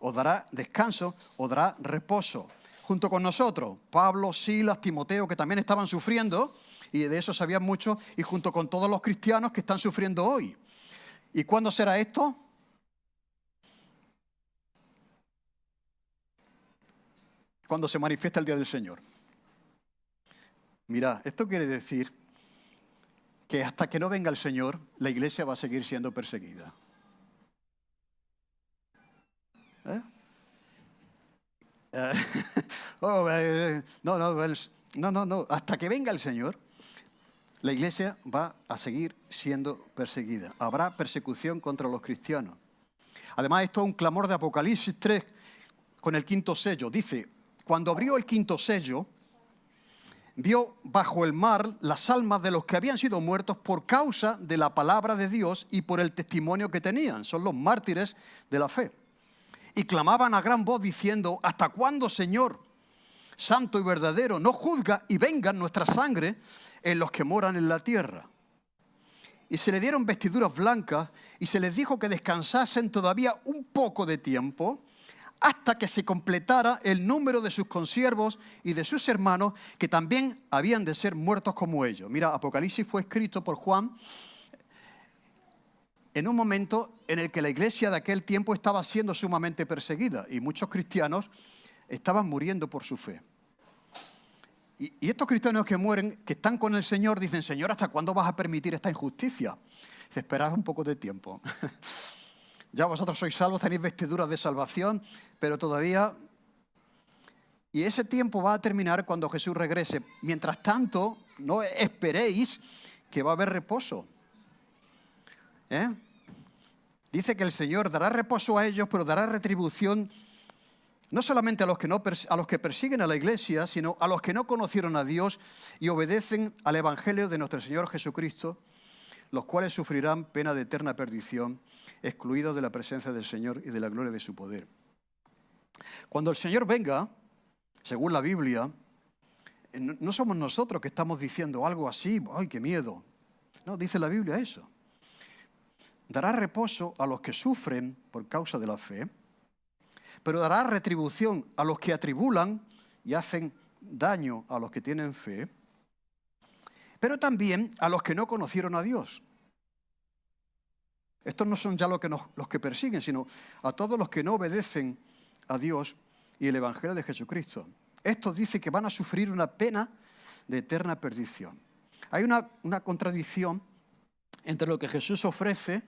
Os dará descanso, os dará reposo. Junto con nosotros, Pablo, Silas, Timoteo, que también estaban sufriendo, y de eso sabían mucho, y junto con todos los cristianos que están sufriendo hoy. ¿Y cuándo será esto? Cuando se manifiesta el día del Señor. Mira, esto quiere decir que hasta que no venga el Señor, la iglesia va a seguir siendo perseguida. No. Hasta que venga el Señor, la iglesia va a seguir siendo perseguida. Habrá persecución contra los cristianos. Además, esto es un clamor de Apocalipsis 3 con el quinto sello. Dice, cuando abrió el quinto sello, vio bajo el mar las almas de los que habían sido muertos por causa de la palabra de Dios y por el testimonio que tenían. Son los mártires de la fe. Y clamaban a gran voz diciendo, ¿hasta cuándo, Señor, santo y verdadero, no juzga y vengan nuestra sangre en los que moran en la tierra? Y se le dieron vestiduras blancas y se les dijo que descansasen todavía un poco de tiempo hasta que se completara el número de sus consiervos y de sus hermanos que también habían de ser muertos como ellos. Mira, Apocalipsis fue escrito por Juan en un momento en el que la iglesia de aquel tiempo estaba siendo sumamente perseguida y muchos cristianos estaban muriendo por su fe. Y estos cristianos que mueren, que están con el Señor, dicen, Señor, ¿hasta cuándo vas a permitir esta injusticia? Dice, esperad un poco de tiempo. Ya vosotros sois salvos, tenéis vestiduras de salvación, pero todavía... Y ese tiempo va a terminar cuando Jesús regrese. Mientras tanto, no esperéis que va a haber reposo. Dice que el Señor dará reposo a ellos, pero dará retribución no solamente a los que persiguen a la iglesia, sino a los que no conocieron a Dios y obedecen al Evangelio de nuestro Señor Jesucristo, los cuales sufrirán pena de eterna perdición, excluidos de la presencia del Señor y de la gloria de su poder. Cuando el Señor venga, según la Biblia, no somos nosotros que estamos diciendo algo así, ¡ay, qué miedo! No, dice la Biblia eso. Dará reposo a los que sufren por causa de la fe, pero dará retribución a los que atribulan y hacen daño a los que tienen fe, pero también a los que no conocieron a Dios. Estos no son ya los que persiguen, sino a todos los que no obedecen a Dios y el Evangelio de Jesucristo. Estos dice que van a sufrir una pena de eterna perdición. Hay una contradicción entre lo que Jesús ofrece.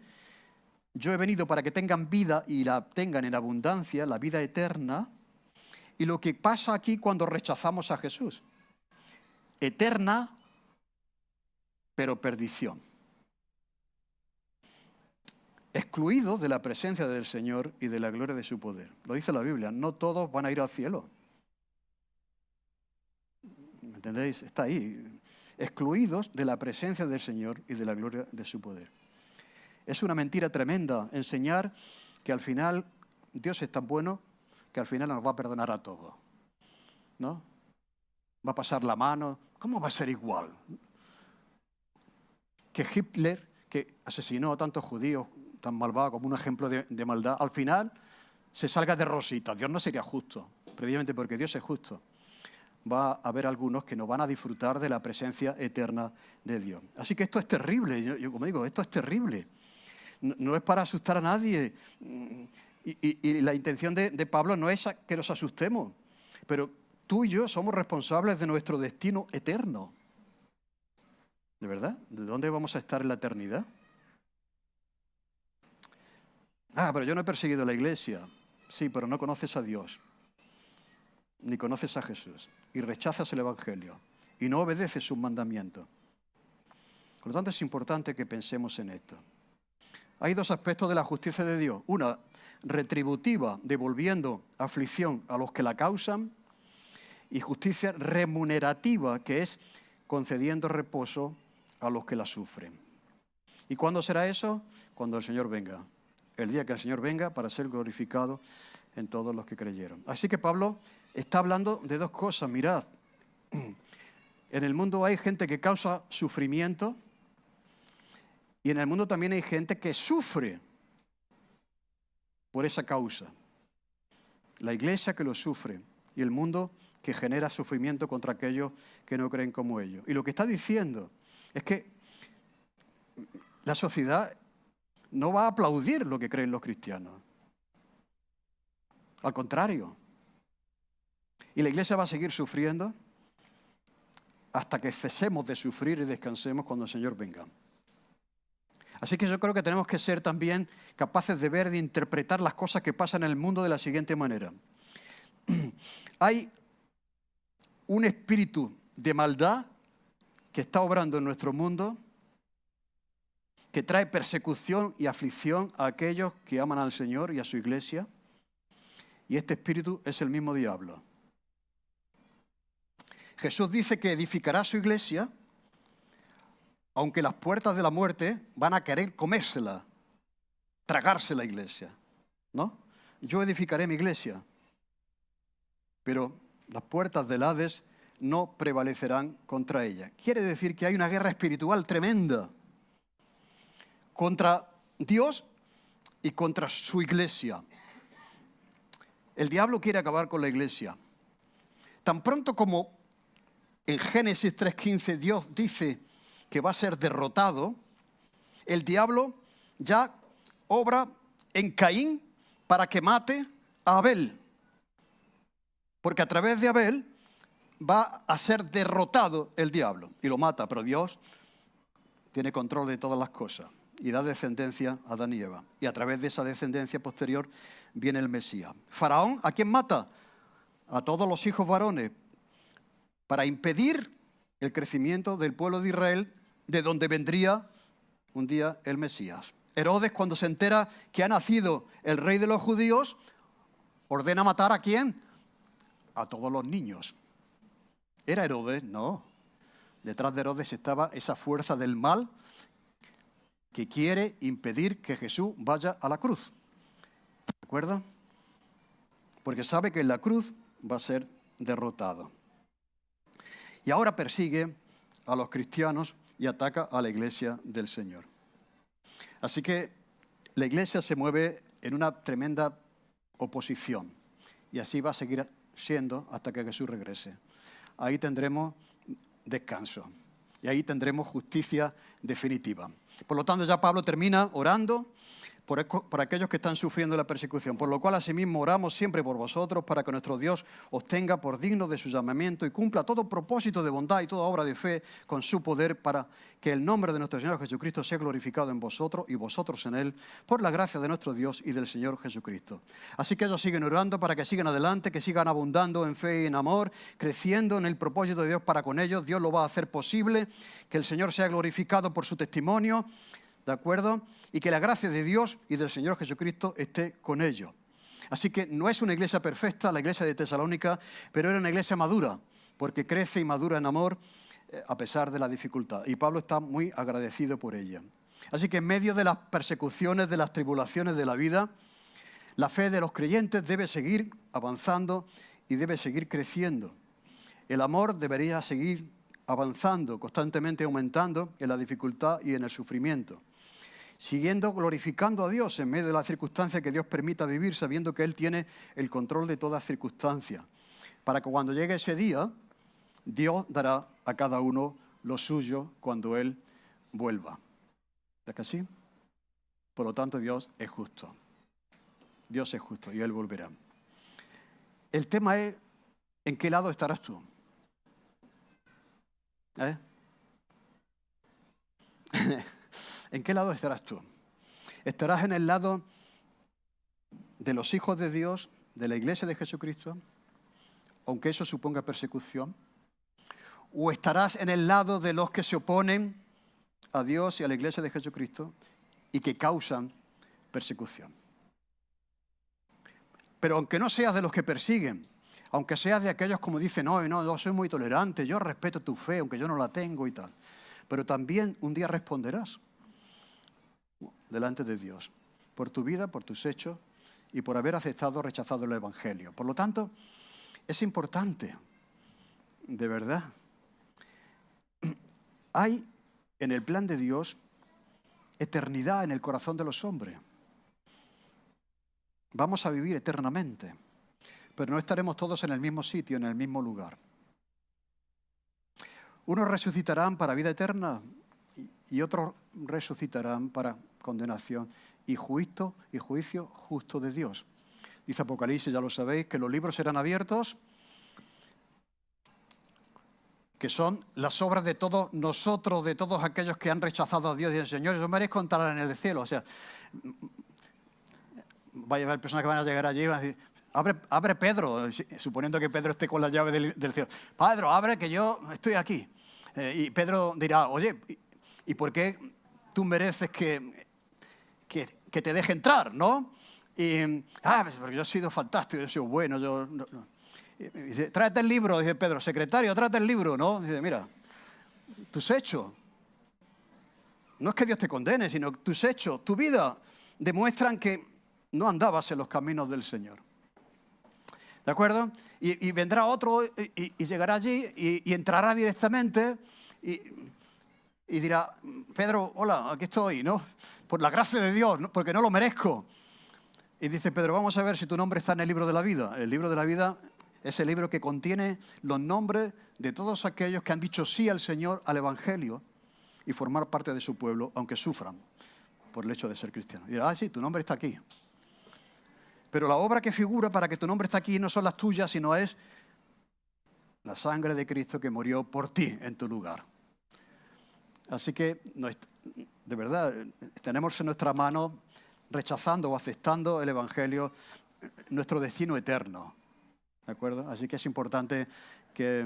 Yo he venido para que tengan vida y la tengan en abundancia, la vida eterna, y lo que pasa aquí cuando rechazamos a Jesús. Eterna, pero perdición. Excluidos de la presencia del Señor y de la gloria de su poder. Lo dice la Biblia, no todos van a ir al cielo. ¿Me entendéis? Está ahí. Excluidos de la presencia del Señor y de la gloria de su poder. Es una mentira tremenda enseñar que al final Dios es tan bueno que al final nos va a perdonar a todos, ¿no? Va a pasar la mano. ¿Cómo va a ser igual? Que Hitler, que asesinó a tantos judíos, tan malvado como un ejemplo de maldad, al final se salga de rosita. Dios no sería justo, previamente porque Dios es justo. Va a haber algunos que no van a disfrutar de la presencia eterna de Dios. Así que esto es terrible. Yo como digo, esto es terrible. No es para asustar a nadie. Y la intención de Pablo no es que nos asustemos. Pero tú y yo somos responsables de nuestro destino eterno. ¿De verdad? ¿De dónde vamos a estar en la eternidad? Pero yo no he perseguido la iglesia. Sí, pero no conoces a Dios. Ni conoces a Jesús. Y rechazas el Evangelio. Y no obedeces sus mandamientos. Por lo tanto, es importante que pensemos en esto. Hay dos aspectos de la justicia de Dios. Una, retributiva, devolviendo aflicción a los que la causan. Y justicia remunerativa, que es concediendo reposo a los que la sufren. ¿Y cuándo será eso? Cuando el Señor venga. El día que el Señor venga para ser glorificado en todos los que creyeron. Así que Pablo está hablando de dos cosas. Mirad, en el mundo hay gente que causa sufrimiento y en el mundo también hay gente que sufre por esa causa. La iglesia que lo sufre y el mundo que genera sufrimiento contra aquellos que no creen como ellos. Y lo que está diciendo es que la sociedad no va a aplaudir lo que creen los cristianos. Al contrario. Y la iglesia va a seguir sufriendo hasta que cesemos de sufrir y descansemos cuando el Señor venga. Así que yo creo que tenemos que ser también capaces de ver, de interpretar las cosas que pasan en el mundo de la siguiente manera. Hay un espíritu de maldad que está obrando en nuestro mundo, que trae persecución y aflicción a aquellos que aman al Señor y a su iglesia. Y este espíritu es el mismo diablo. Jesús dice que edificará su iglesia, aunque las puertas de la muerte van a querer comérsela, tragarse la iglesia, ¿no? Yo edificaré mi iglesia, pero las puertas del Hades no prevalecerán contra ella. Quiere decir que hay una guerra espiritual tremenda contra Dios y contra su iglesia. El diablo quiere acabar con la iglesia. Tan pronto como en Génesis 3:15 Dios dice que va a ser derrotado, el diablo ya obra en Caín para que mate a Abel. Porque a través de Abel va a ser derrotado el diablo y lo mata, pero Dios tiene control de todas las cosas y da descendencia a Adán y Eva. Y a través de esa descendencia posterior viene el Mesías. Faraón, ¿a quién mata? A todos los hijos varones, para impedir el crecimiento del pueblo de Israel, de donde vendría un día el Mesías. Herodes, cuando se entera que ha nacido el rey de los judíos, ordena matar ¿a quién? A todos los niños. ¿Era Herodes? No. Detrás de Herodes estaba esa fuerza del mal que quiere impedir que Jesús vaya a la cruz. ¿De acuerdo? Porque sabe que en la cruz va a ser derrotado. Y ahora persigue a los cristianos y ataca a la iglesia del Señor. Así que la iglesia se mueve en una tremenda oposición. Y así va a seguir siendo hasta que Jesús regrese. Ahí tendremos descanso. Y ahí tendremos justicia definitiva. Por lo tanto, ya Pablo termina orando por aquellos que están sufriendo la persecución. Por lo cual, asimismo, oramos siempre por vosotros para que nuestro Dios os tenga por digno de su llamamiento y cumpla todo propósito de bondad y toda obra de fe con su poder para que el nombre de nuestro Señor Jesucristo sea glorificado en vosotros y vosotros en Él, por la gracia de nuestro Dios y del Señor Jesucristo. Así que ellos siguen orando para que sigan adelante, que sigan abundando en fe y en amor, creciendo en el propósito de Dios para con ellos. Dios lo va a hacer posible, que el Señor sea glorificado por su testimonio, ¿de acuerdo? Y que la gracia de Dios y del Señor Jesucristo esté con ellos. Así que no es una iglesia perfecta, la iglesia de Tesalónica, pero era una iglesia madura, porque crece y madura en amor a pesar de la dificultad. Y Pablo está muy agradecido por ella. Así que en medio de las persecuciones, de las tribulaciones de la vida, la fe de los creyentes debe seguir avanzando y debe seguir creciendo. El amor debería seguir avanzando, constantemente aumentando en la dificultad y en el sufrimiento. Siguiendo glorificando a Dios en medio de las circunstancias que Dios permita vivir, sabiendo que Él tiene el control de todas circunstancias, para que cuando llegue ese día, Dios dará a cada uno lo suyo cuando Él vuelva. ¿Es que así? Por lo tanto, Dios es justo. Dios es justo y Él volverá. El tema es, ¿en qué lado estarás tú? ¿En qué lado estarás tú? ¿Estarás en el lado de los hijos de Dios, de la iglesia de Jesucristo, aunque eso suponga persecución? ¿O estarás en el lado de los que se oponen a Dios y a la iglesia de Jesucristo y que causan persecución? Pero aunque no seas de los que persiguen, aunque seas de aquellos como dicen, no, yo soy muy tolerante, yo respeto tu fe, aunque yo no la tengo y tal, pero también un día responderás delante de Dios, por tu vida, por tus hechos y por haber aceptado o rechazado el Evangelio. Por lo tanto, es importante, de verdad. Hay en el plan de Dios eternidad en el corazón de los hombres. Vamos a vivir eternamente, pero no estaremos todos en el mismo sitio, en el mismo lugar. Unos resucitarán para vida eterna y otros resucitarán para condenación y juicio justo de Dios. Dice Apocalipsis, ya lo sabéis, que los libros serán abiertos, que son las obras de todos nosotros, de todos aquellos que han rechazado a Dios y al Señor. Yo merezco entrar en el cielo. O sea, va a haber personas que van a llegar allí y van a decir, abre Pedro, suponiendo que Pedro esté con la llave del cielo. Pedro, abre que yo estoy aquí. Y Pedro dirá, oye, ¿y por qué tú mereces que te deje entrar, no? Y, pues porque yo he sido fantástico, yo he sido bueno, Y dice, tráete el libro, dice Pedro, secretario, tráete el libro, ¿no? Dice, mira, tus hechos, no es que Dios te condene, sino tus hechos, tu vida, demuestran que no andabas en los caminos del Señor. ¿De acuerdo? Y vendrá otro y llegará allí y entrará directamente y dirá, Pedro, hola, aquí estoy, ¿no? Por la gracia de Dios, ¿no? Porque no lo merezco. Y dice Pedro, vamos a ver si tu nombre está en el libro de la vida. El libro de la vida es el libro que contiene los nombres de todos aquellos que han dicho sí al Señor, al Evangelio, y formar parte de su pueblo, aunque sufran por el hecho de ser cristianos. Y dirá, sí, tu nombre está aquí. Pero la obra que figura para que tu nombre esté aquí no son las tuyas, sino es La sangre de Cristo que murió por ti en tu lugar. Así que, de verdad, tenemos en nuestra mano, rechazando o aceptando el Evangelio, nuestro destino eterno. ¿De acuerdo? Así que es importante que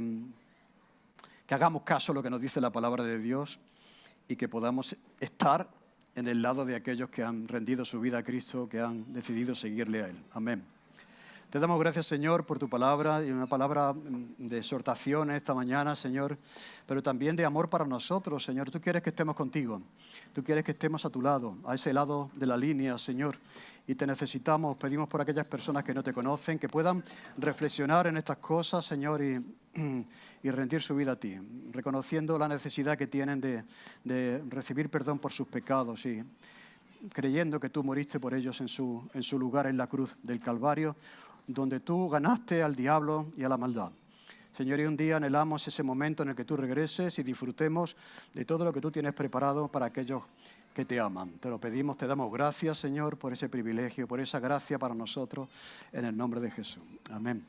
hagamos caso a lo que nos dice la palabra de Dios y que podamos estar en el lado de aquellos que han rendido su vida a Cristo, que han decidido seguirle a Él. Amén. Te damos gracias, Señor, por tu palabra, y una palabra de exhortación esta mañana, Señor, pero también de amor para nosotros, Señor. Tú quieres que estemos contigo, tú quieres que estemos a tu lado, a ese lado de la línea, Señor. Y te necesitamos, pedimos por aquellas personas que no te conocen, que puedan reflexionar en estas cosas, Señor, y rendir su vida a ti, reconociendo la necesidad que tienen de recibir perdón por sus pecados y creyendo que tú moriste por ellos en su lugar en la cruz del Calvario, donde tú ganaste al diablo y a la maldad. Señor, y un día anhelamos ese momento en el que tú regreses y disfrutemos de todo lo que tú tienes preparado para aquellos que te aman. Te lo pedimos, te damos gracias, Señor, por ese privilegio, por esa gracia para nosotros, en el nombre de Jesús. Amén.